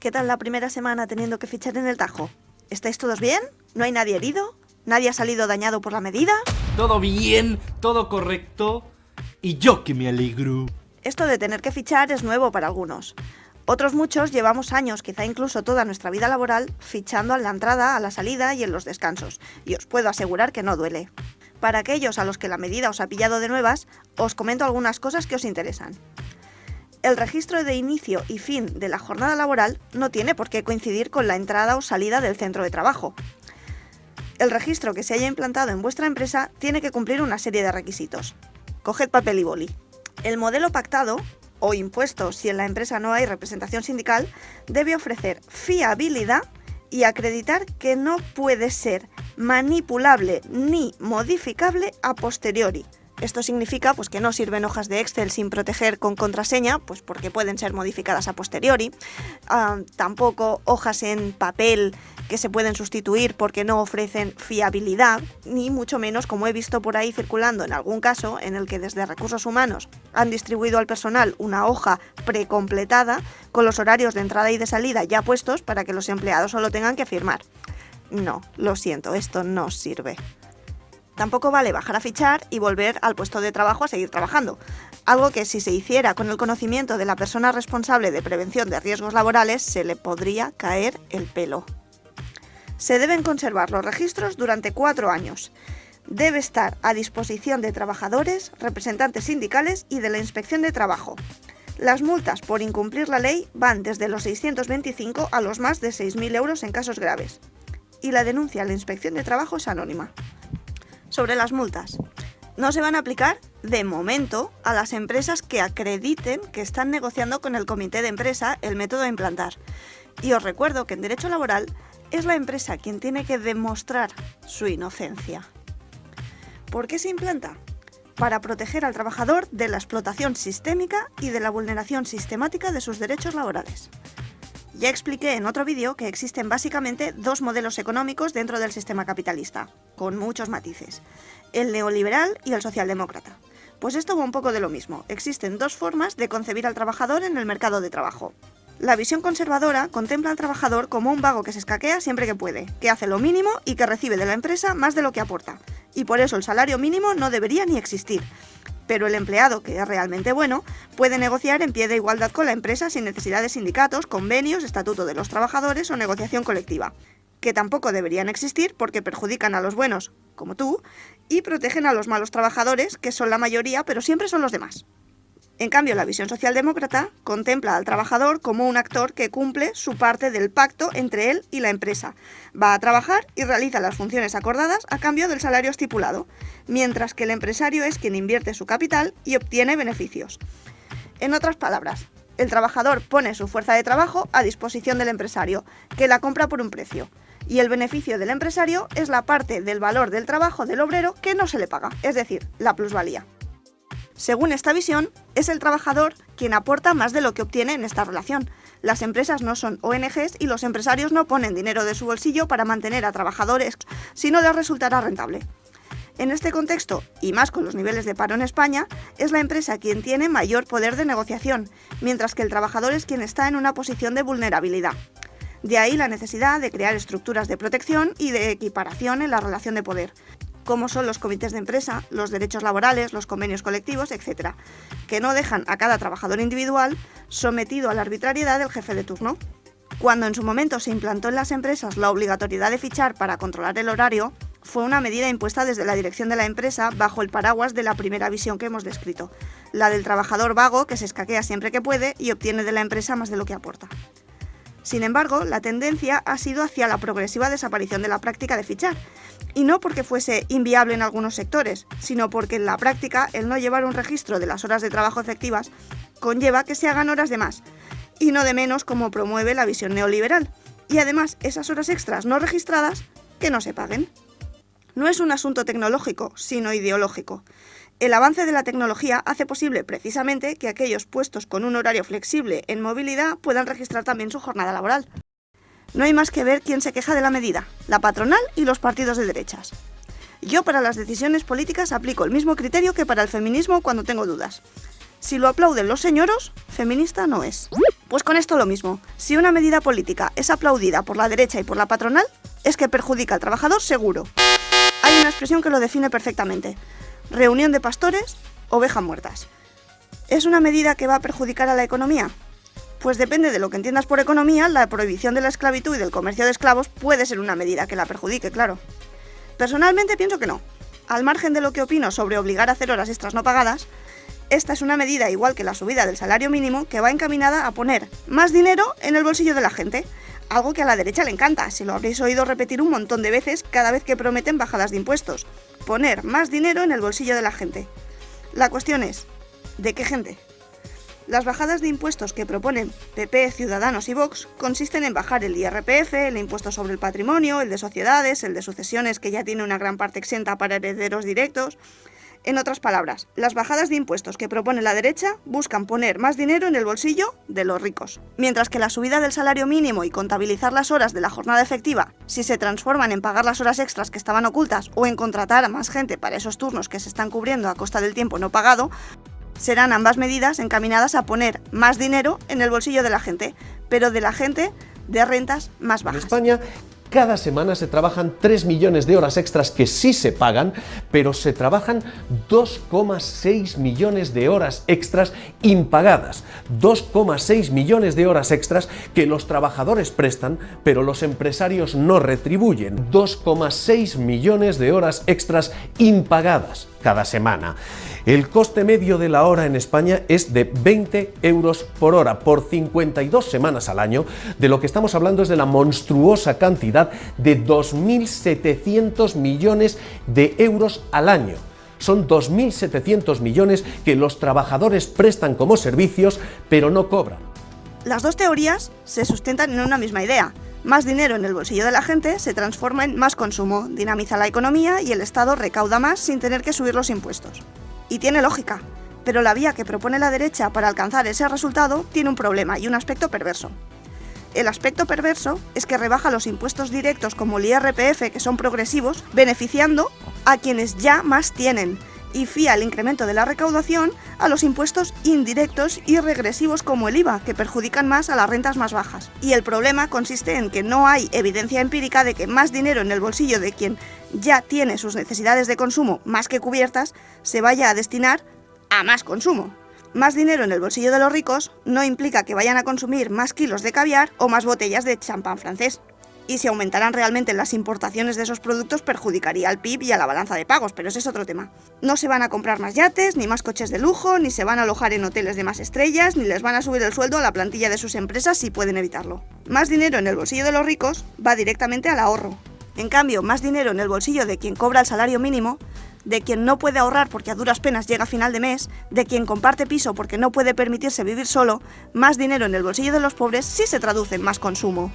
¿Qué tal la primera semana teniendo que fichar en el Tajo? ¿Estáis todos bien? ¿No hay nadie herido? ¿Nadie ha salido dañado por la medida? Todo bien, todo correcto. Y yo que me alegro. Esto de tener que fichar es nuevo para algunos. Otros muchos llevamos años, quizá incluso toda nuestra vida laboral, fichando a la entrada, a la salida y en los descansos. Y os puedo asegurar que no duele. Para aquellos a los que la medida os ha pillado de nuevas, os comento algunas cosas que os interesan. El registro de inicio y fin de la jornada laboral no tiene por qué coincidir con la entrada o salida del centro de trabajo. El registro que se haya implantado en vuestra empresa tiene que cumplir una serie de requisitos. Coged papel y boli. El modelo pactado, o impuesto si en la empresa no hay representación sindical, debe ofrecer fiabilidad y acreditar que no puede ser manipulable ni modificable a posteriori. Esto significa que no sirven hojas de Excel sin proteger con contraseña, porque pueden ser modificadas a posteriori. Tampoco hojas en papel que se pueden sustituir porque no ofrecen fiabilidad, ni mucho menos, como he visto por ahí circulando en algún caso, en el que desde Recursos Humanos han distribuido al personal una hoja precompletada con los horarios de entrada y de salida ya puestos para que los empleados solo tengan que firmar. No, lo siento, esto no sirve. Tampoco vale bajar a fichar y volver al puesto de trabajo a seguir trabajando, algo que si se hiciera con el conocimiento de la persona responsable de prevención de riesgos laborales se le podría caer el pelo. Se deben conservar los registros durante 4 años. Debe estar a disposición de trabajadores, representantes sindicales y de la Inspección de Trabajo. Las multas por incumplir la ley van desde los 625 a los más de 6.000 euros en casos graves. Y la denuncia a la Inspección de Trabajo es anónima. Sobre las multas, no se van a aplicar de momento a las empresas que acrediten que están negociando con el comité de empresa el método a implantar. Y os recuerdo que en derecho laboral es la empresa quien tiene que demostrar su inocencia. ¿Por qué se implanta? Para proteger al trabajador de la explotación sistémica y de la vulneración sistemática de sus derechos laborales. Ya expliqué en otro vídeo que existen básicamente 2 modelos económicos dentro del sistema capitalista, con muchos matices, el neoliberal y el socialdemócrata. Pues esto va un poco de lo mismo, existen 2 formas de concebir al trabajador en el mercado de trabajo. La visión conservadora contempla al trabajador como un vago que se escaquea siempre que puede, que hace lo mínimo y que recibe de la empresa más de lo que aporta, y por eso el salario mínimo no debería ni existir. Pero el empleado, que es realmente bueno, puede negociar en pie de igualdad con la empresa sin necesidad de sindicatos, convenios, estatuto de los trabajadores o negociación colectiva, que tampoco deberían existir porque perjudican a los buenos, como tú, y protegen a los malos trabajadores, que son la mayoría, pero siempre son los demás. En cambio, la visión socialdemócrata contempla al trabajador como un actor que cumple su parte del pacto entre él y la empresa. Va a trabajar y realiza las funciones acordadas a cambio del salario estipulado, mientras que el empresario es quien invierte su capital y obtiene beneficios. En otras palabras, el trabajador pone su fuerza de trabajo a disposición del empresario, que la compra por un precio, y el beneficio del empresario es la parte del valor del trabajo del obrero que no se le paga, es decir, la plusvalía. Según esta visión, es el trabajador quien aporta más de lo que obtiene en esta relación. Las empresas no son ONGs y los empresarios no ponen dinero de su bolsillo para mantener a trabajadores si no les resultará rentable. En este contexto, y más con los niveles de paro en España, es la empresa quien tiene mayor poder de negociación, mientras que el trabajador es quien está en una posición de vulnerabilidad. De ahí la necesidad de crear estructuras de protección y de equiparación en la relación de poder, como son los comités de empresa, los derechos laborales, los convenios colectivos, etc., que no dejan a cada trabajador individual sometido a la arbitrariedad del jefe de turno. Cuando en su momento se implantó en las empresas la obligatoriedad de fichar para controlar el horario, fue una medida impuesta desde la dirección de la empresa bajo el paraguas de la primera visión que hemos descrito, la del trabajador vago que se escaquea siempre que puede y obtiene de la empresa más de lo que aporta. Sin embargo, la tendencia ha sido hacia la progresiva desaparición de la práctica de fichar, y no porque fuese inviable en algunos sectores, sino porque en la práctica el no llevar un registro de las horas de trabajo efectivas conlleva que se hagan horas de más, y no de menos como promueve la visión neoliberal, y además esas horas extras no registradas que no se paguen. No es un asunto tecnológico, sino ideológico. El avance de la tecnología hace posible precisamente que aquellos puestos con un horario flexible en movilidad puedan registrar también su jornada laboral. No hay más que ver quién se queja de la medida, la patronal y los partidos de derechas. Yo para las decisiones políticas aplico el mismo criterio que para el feminismo cuando tengo dudas. Si lo aplauden los señoros, feminista no es. Pues con esto lo mismo. Si una medida política es aplaudida por la derecha y por la patronal, es que perjudica al trabajador seguro. Hay una expresión que lo define perfectamente. Reunión de pastores, ovejas muertas. ¿Es una medida que va a perjudicar a la economía? Pues depende de lo que entiendas por economía, la prohibición de la esclavitud y del comercio de esclavos puede ser una medida que la perjudique, claro. Personalmente pienso que no. Al margen de lo que opino sobre obligar a hacer horas extras no pagadas, esta es una medida, igual que la subida del salario mínimo, que va encaminada a poner más dinero en el bolsillo de la gente. Algo que a la derecha le encanta, si lo habréis oído repetir un montón de veces cada vez que prometen bajadas de impuestos. Poner más dinero en el bolsillo de la gente. La cuestión es, ¿de qué gente? Las bajadas de impuestos que proponen PP, Ciudadanos y Vox consisten en bajar el IRPF, el impuesto sobre el patrimonio, el de sociedades, el de sucesiones que ya tiene una gran parte exenta para herederos directos. En otras palabras, las bajadas de impuestos que propone la derecha buscan poner más dinero en el bolsillo de los ricos. Mientras que la subida del salario mínimo y contabilizar las horas de la jornada efectiva, si se transforman en pagar las horas extras que estaban ocultas o en contratar a más gente para esos turnos que se están cubriendo a costa del tiempo no pagado, serán ambas medidas encaminadas a poner más dinero en el bolsillo de la gente, pero de la gente de rentas más bajas. En España, cada semana se trabajan 3 millones de horas extras que sí se pagan, pero se trabajan 2,6 millones de horas extras impagadas. 2,6 millones de horas extras que los trabajadores prestan, pero los empresarios no retribuyen. 2,6 millones de horas extras impagadas cada semana. El coste medio de la hora en España es de 20 euros por hora, por 52 semanas al año. De lo que estamos hablando es de la monstruosa cantidad de 2.700 millones de euros al año. Son 2.700 millones que los trabajadores prestan como servicios, pero no cobran. Las dos teorías se sustentan en una misma idea. Más dinero en el bolsillo de la gente se transforma en más consumo, dinamiza la economía y el Estado recauda más sin tener que subir los impuestos. Y tiene lógica, pero la vía que propone la derecha para alcanzar ese resultado tiene un problema y un aspecto perverso. El aspecto perverso es que rebaja los impuestos directos como el IRPF, que son progresivos, beneficiando a quienes ya más tienen, y fía el incremento de la recaudación a los impuestos indirectos y regresivos como el IVA, que perjudican más a las rentas más bajas. Y el problema consiste en que no hay evidencia empírica de que más dinero en el bolsillo de quien ya tiene sus necesidades de consumo más que cubiertas se vaya a destinar a más consumo. Más dinero en el bolsillo de los ricos no implica que vayan a consumir más kilos de caviar o más botellas de champán francés. Y si aumentaran realmente las importaciones de esos productos perjudicaría al PIB y a la balanza de pagos, pero ese es otro tema. No se van a comprar más yates, ni más coches de lujo, ni se van a alojar en hoteles de más estrellas, ni les van a subir el sueldo a la plantilla de sus empresas si pueden evitarlo. Más dinero en el bolsillo de los ricos va directamente al ahorro. En cambio, más dinero en el bolsillo de quien cobra el salario mínimo, de quien no puede ahorrar porque a duras penas llega a final de mes, de quien comparte piso porque no puede permitirse vivir solo, más dinero en el bolsillo de los pobres sí se traduce en más consumo.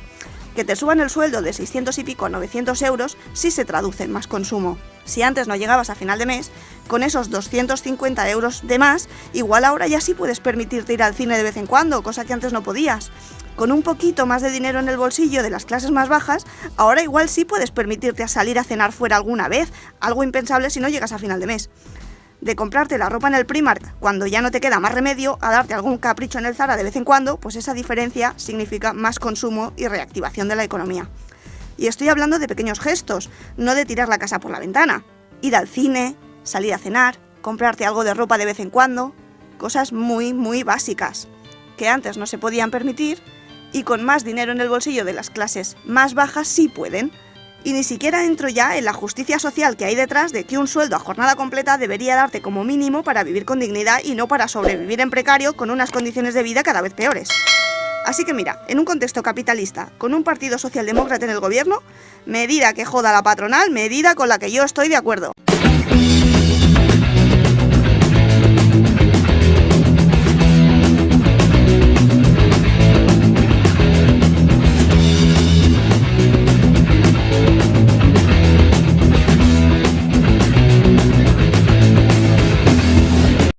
Que te suban el sueldo de 600 y pico a 900 euros sí se traduce en más consumo. Si antes no llegabas a final de mes, con esos 250 euros de más, igual ahora ya sí puedes permitirte ir al cine de vez en cuando, cosa que antes no podías. Con un poquito más de dinero en el bolsillo de las clases más bajas, ahora igual sí puedes permitirte salir a cenar fuera alguna vez, algo impensable si no llegas a final de mes. De comprarte la ropa en el Primark cuando ya no te queda más remedio a darte algún capricho en el Zara de vez en cuando, pues esa diferencia significa más consumo y reactivación de la economía. Y estoy hablando de pequeños gestos, no de tirar la casa por la ventana. Ir al cine, salir a cenar, comprarte algo de ropa de vez en cuando, cosas muy, muy básicas, que antes no se podían permitir y con más dinero en el bolsillo de las clases más bajas sí pueden. Y ni siquiera entro ya en la justicia social que hay detrás de que un sueldo a jornada completa debería darte como mínimo para vivir con dignidad y no para sobrevivir en precario con unas condiciones de vida cada vez peores. Así que mira, en un contexto capitalista, con un partido socialdemócrata en el gobierno, medida que joda la patronal, medida con la que yo estoy de acuerdo.